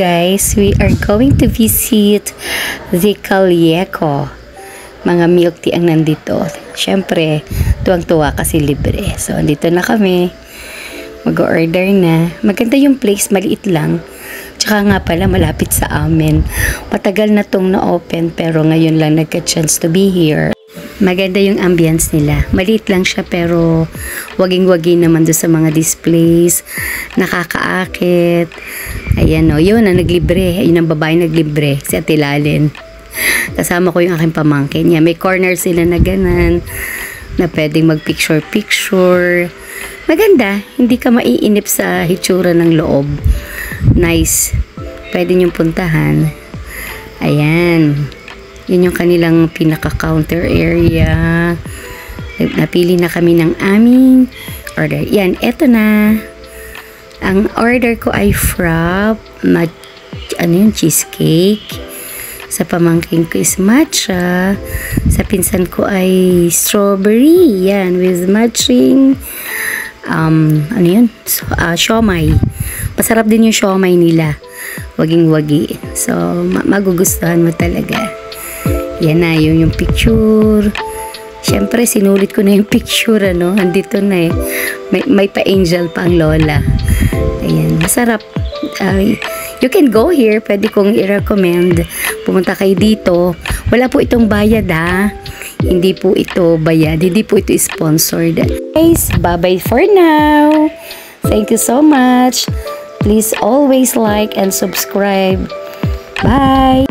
guys, we are going to visit the Calleco. Mga milk tea ang nandito. Siyempre, tuwang-tuwa kasi libre. So, andito na kami. Mag-order na. Maganda yung place, maliit lang. Tsaka nga pala, malapit sa amin. Matagal na tong na-open, pero ngayon lang nagka-chance to be here. Maganda yung ambience nila. Maliit lang siya pero waging-wagi naman doon sa mga displays. Nakakaakit. Ayan o, yun ang naglibre. Ayun ang babae naglibre. Si Ate Lalen. Kasama ko yung aking pamangkin. May corner sila na ganan. Na pwedeng mag-picture-picture. Maganda. Hindi ka maiinip sa hitsura ng loob. Nice. Pwede niyong puntahan. Ayan. Yun yung kanilang pinaka-counter area. Napili na kami ng aming order. Yan, eto na. Ang order ko ay frap, cheesecake. Sa pamangkin ko is matcha. Sa pinsan ko ay strawberry. Yan, with matching siomai. Masarap din yung siomai nila. Waging-wagi. So, magugustuhan mo talaga. Yan na, yung picture. Siyempre, sinulit ko na yung picture, ano. Andito na eh. May pa-angel pa ang lola. Ayan, masarap. You can go here. Pwede kong i-recommend. Pumunta kayo dito. Wala po itong bayad, ha. Hindi po ito bayad. Hindi po ito sponsored. Guys, bye-bye for now. Thank you so much. Please always like and subscribe. Bye!